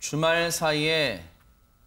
주말 사이에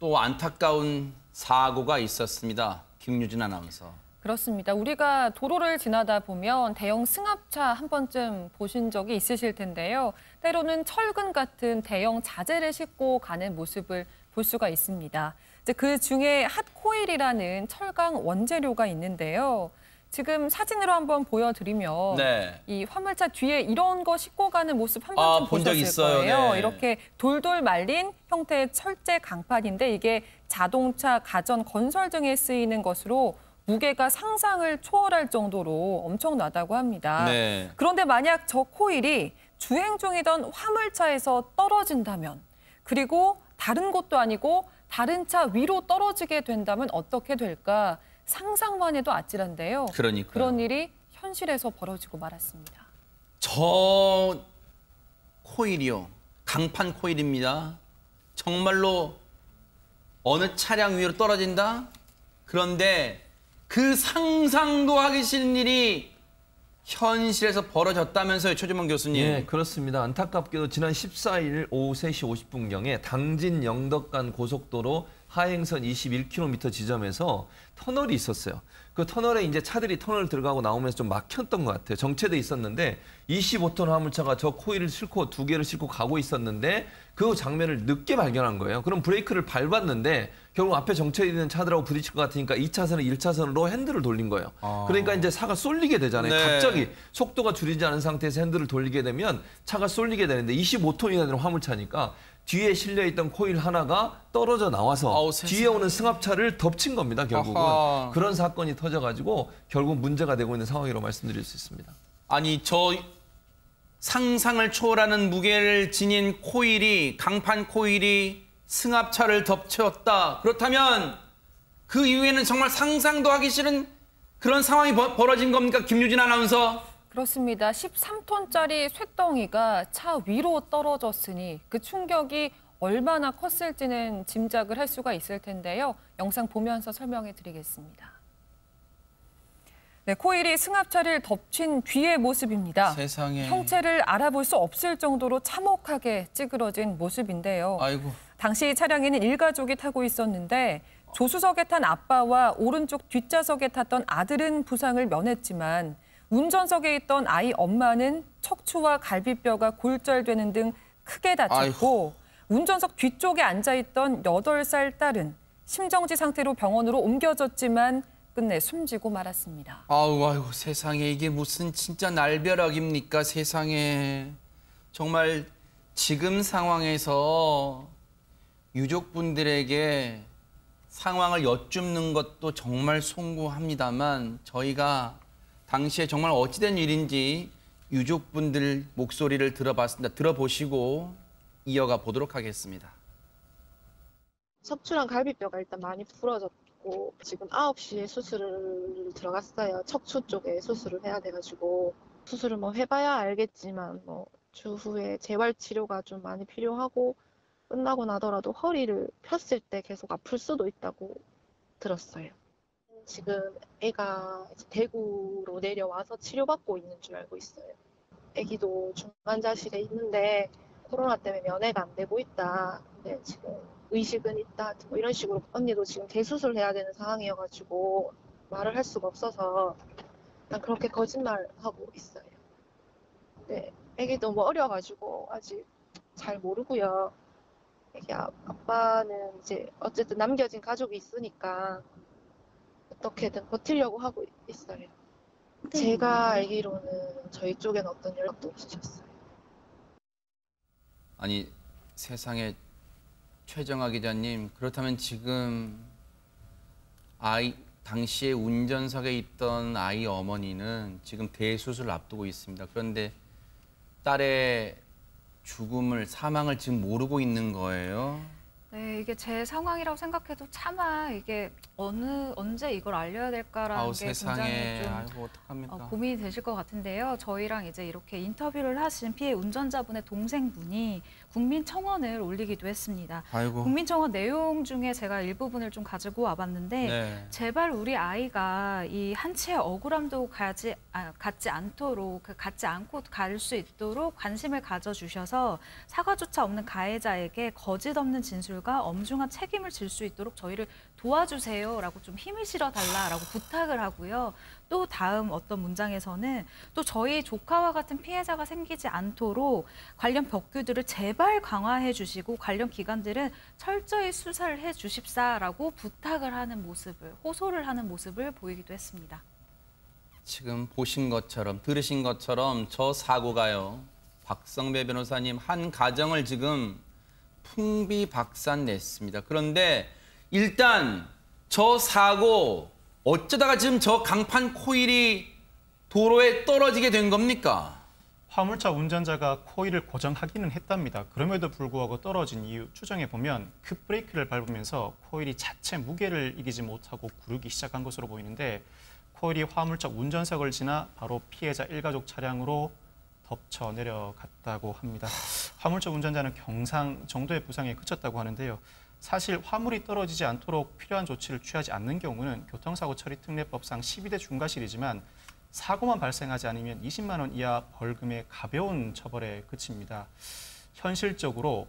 또 안타까운 사고가 있었습니다. 김유진 아나운서. 그렇습니다. 우리가 도로를 지나다 보면 대형 승합차 한 번쯤 보신 적이 있으실 텐데요. 때로는 철근 같은 대형 자재를 싣고 가는 모습을 볼 수가 있습니다. 그 중에 핫코일이라는 철강 원재료가 있는데요. 지금 사진으로 한번 보여드리면 네. 이 화물차 뒤에 이런 거 싣고 가는 모습 한 번쯤 본 적 보셨을 있어요. 거예요. 네. 이렇게 돌돌 말린 형태의 철제 강판인데 이게 자동차, 가전, 건설 등에 쓰이는 것으로 무게가 상상을 초월할 정도로 엄청나다고 합니다. 네. 그런데 만약 저 코일이 주행 중이던 화물차에서 떨어진다면, 그리고 다른 곳도 아니고 다른 차 위로 떨어지게 된다면 어떻게 될까? 상상만 해도 아찔한데요. 그러니까요. 그런 일이 현실에서 벌어지고 말았습니다. 저 코일이요. 강판 코일입니다. 정말로 어느 차량 위로 떨어진다? 그런데 그 상상도 하기 싫은 일이 현실에서 벌어졌다면서요, 최주만 교수님. 예, 그렇습니다. 안타깝게도 지난 14일 오후 3시 50분경에 당진 영덕간 고속도로 하행선 21km 지점에서 터널이 있었어요. 그 터널에 이제 차들이 터널 들어가고 나오면서 좀 막혔던 것 같아요. 정체돼 있었는데 25톤 화물차가 저 코일을 싣고 2개를 싣고 가고 있었는데 그 장면을 늦게 발견한 거예요. 그럼 브레이크를 밟았는데 결국 앞에 정체돼 있는 차들하고 부딪힐 것 같으니까 2차선을 1차선으로 핸들을 돌린 거예요. 그러니까 이제 차가 쏠리게 되잖아요. 네. 갑자기 속도가 줄이지 않은 상태에서 핸들을 돌리게 되면 차가 쏠리게 되는데 25톤이나 되는 화물차니까 뒤에 실려있던 코일 하나가 떨어져 나와서 뒤에 오는 승합차를 덮친 겁니다. 결국은. 아하. 그런 사건이 터져가지고 결국 문제가 되고 있는 상황이라고 말씀드릴 수 있습니다. 아니, 저 상상을 초월하는 무게를 지닌 코일이, 강판 코일이 승합차를 덮쳤다. 그렇다면 그 이후에는 정말 상상도 하기 싫은 그런 상황이 벌어진 겁니까? 김유진 아나운서. 그렇습니다. 13톤짜리 쇳덩이가 차 위로 떨어졌으니 그 충격이 얼마나 컸을지는 짐작을 할 수가 있을 텐데요. 영상 보면서 설명해 드리겠습니다. 네, 코일이 승합차를 덮친 뒤의 모습입니다. 세상에. 형체를 알아볼 수 없을 정도로 참혹하게 찌그러진 모습인데요. 아이고. 당시 차량에는 일가족이 타고 있었는데 조수석에 탄 아빠와 오른쪽 뒷좌석에 탔던 아들은 부상을 면했지만 운전석에 있던 아이 엄마는 척추와 갈비뼈가 골절되는 등 크게 다쳤고 운전석 뒤쪽에 앉아있던 8살 딸은 심정지 상태로 병원으로 옮겨졌지만 끝내 숨지고 말았습니다. 아이고, 세상에 이게 무슨 진짜 날벼락입니까, 세상에. 정말 지금 상황에서 유족분들에게 상황을 여쭙는 것도 정말 송구합니다만 저희가 당시에 정말 어찌된 일인지 유족분들 목소리를 들어봤습니다. 들어보시고 이어가 보도록 하겠습니다. 척추랑 갈비뼈가 일단 많이 부러졌고 지금 9시에 수술을 들어갔어요. 척추 쪽에 수술을 해야 돼가지고 수술을 뭐 해봐야 알겠지만 뭐 추후에 재활 치료가 좀 많이 필요하고 끝나고 나더라도 허리를 폈을 때 계속 아플 수도 있다고 들었어요. 지금 애가 이제 대구로 내려와서 치료받고 있는 줄 알고 있어요. 애기도 중환자실에 있는데 코로나 때문에 면회가 안 되고 있다. 근데 지금 의식은 있다. 뭐 이런 식으로 언니도 지금 대수술해야 되는 상황이어가지고 말을 할 수가 없어서 그냥 그렇게 거짓말하고 있어요. 네, 애기 너무 어려가지고 아직 잘 모르고요. 애기 아빠는 이제 어쨌든 남겨진 가족이 있으니까 어떻게든 버티려고 하고 있어요. 제가 알기로는 저희 쪽엔 어떤 연락도 없으셨어요. 아니, 세상에 최정아 기자님, 그렇다면 지금 당시에 운전석에 있던 아이 어머니는 지금 대수술을 앞두고 있습니다. 그런데 딸의 사망을 지금 모르고 있는 거예요? 네, 네, 이게 제 상황이라고 생각해도 차마 이게 언제 이걸 알려야 될까라는 아우, 게 굉장히 세상에. 좀 아이고, 어떡합니까? 고민이 되실 것 같은데요. 저희랑 이제 이렇게 인터뷰를 하신 피해 운전자분의 동생분이 국민청원을 올리기도 했습니다. 아이고. 국민청원 내용 중에 제가 일부분을 좀 가지고 와봤는데 네. 제발 우리 아이가 이 한치의 억울함도 갖지 않도록 갖지 않고 갈 수 있도록 관심을 가져주셔서 사과조차 없는 가해자에게 거짓 없는 진술과 엄중한 책임을 질 수 있도록 저희를 도와주세요라고 좀 힘을 실어달라라고 부탁을 하고요. 또 다음 어떤 문장에서는 또 저희 조카와 같은 피해자가 생기지 않도록 관련 법규들을 제발 강화해 주시고 관련 기관들은 철저히 수사를 해 주십사라고 부탁을 하는 모습을, 호소를 하는 모습을 보이기도 했습니다. 지금 보신 것처럼 들으신 것처럼 저 사고가요. 박성배 변호사님 한 가정을 지금 풍비박산냈습니다. 그런데 일단 저 사고 어쩌다가 지금 저 강판 코일이 도로에 떨어지게 된 겁니까? 화물차 운전자가 코일을 고정하기는 했답니다. 그럼에도 불구하고 떨어진 이유 추정해 보면 급브레이크를 밟으면서 코일이 자체 무게를 이기지 못하고 구르기 시작한 것으로 보이는데 코일이 화물차 운전석을 지나 바로 피해자 일가족 차량으로 덮쳐 내려갔다고 합니다. 화물차 운전자는 경상 정도의 부상에 그쳤다고 하는데요. 사실 화물이 떨어지지 않도록 필요한 조치를 취하지 않는 경우는 교통사고 처리 특례법상 12대 중과실이지만 사고만 발생하지 않으면 20만 원 이하 벌금의 가벼운 처벌에 그칩니다. 현실적으로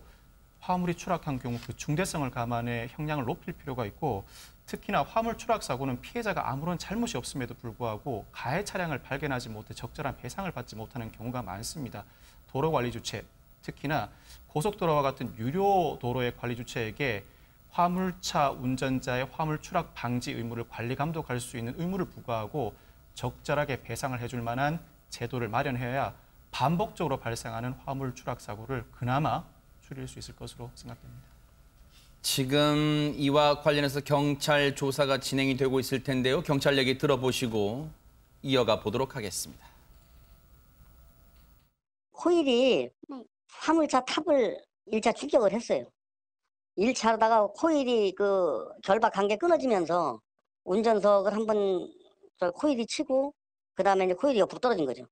화물이 추락한 경우 그 중대성을 감안해 형량을 높일 필요가 있고 특히나 화물 추락 사고는 피해자가 아무런 잘못이 없음에도 불구하고 가해 차량을 발견하지 못해 적절한 배상을 받지 못하는 경우가 많습니다. 도로관리 주체, 특히나 고속도로와 같은 유료 도로의 관리 주체에게 화물차 운전자의 화물 추락 방지 의무를 관리 감독할 수 있는 의무를 부과하고 적절하게 배상을 해줄 만한 제도를 마련해야 반복적으로 발생하는 화물 추락 사고를 그나마 줄일 수 있을 것으로 생각됩니다. 지금 이와 관련해서 경찰 조사가 진행이 되고 있을 텐데요. 경찰 얘기 들어보시고 이어가 보도록 하겠습니다. 코일이 화물차 탑을 1차 추격을 했어요. 1차 하다가 코일이 그 결박한 게 끊어지면서 운전석을 한번 코일이 치고 그다음에 이제 코일이 옆으로 떨어진 거죠.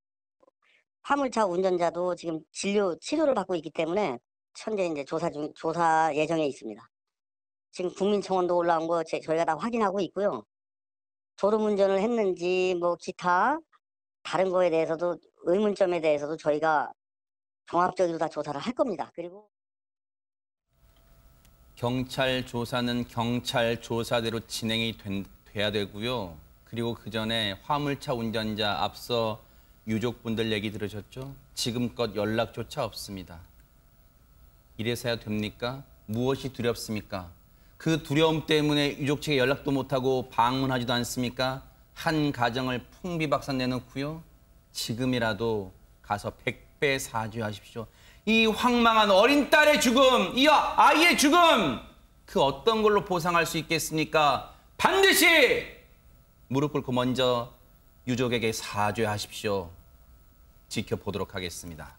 화물차 운전자도 지금 치료를 받고 있기 때문에 현재 이제 조사 예정에 있습니다. 지금 국민청원도 올라온 거 저희가 다 확인하고 있고요. 졸음운전을 했는지 뭐 기타 다른 거에 대해서도 의문점에 대해서도 저희가 종합적으로 다 조사를 할 겁니다. 그리고 경찰 조사는 경찰 조사대로 진행이 돼야 되고요. 그리고 그 전에 화물차 운전자 앞서 유족분들 얘기 들으셨죠? 지금껏 연락조차 없습니다. 이래서야 됩니까? 무엇이 두렵습니까? 그 두려움 때문에 유족 측에 연락도 못하고 방문하지도 않습니까? 한 가정을 풍비박산 내놓고요. 지금이라도 가서 100배 사죄하십시오. 이 황망한 어린 딸의 죽음, 이 아이의 죽음, 그 어떤 걸로 보상할 수 있겠습니까? 반드시 무릎 꿇고 먼저 유족에게 사죄하십시오. 지켜보도록 하겠습니다.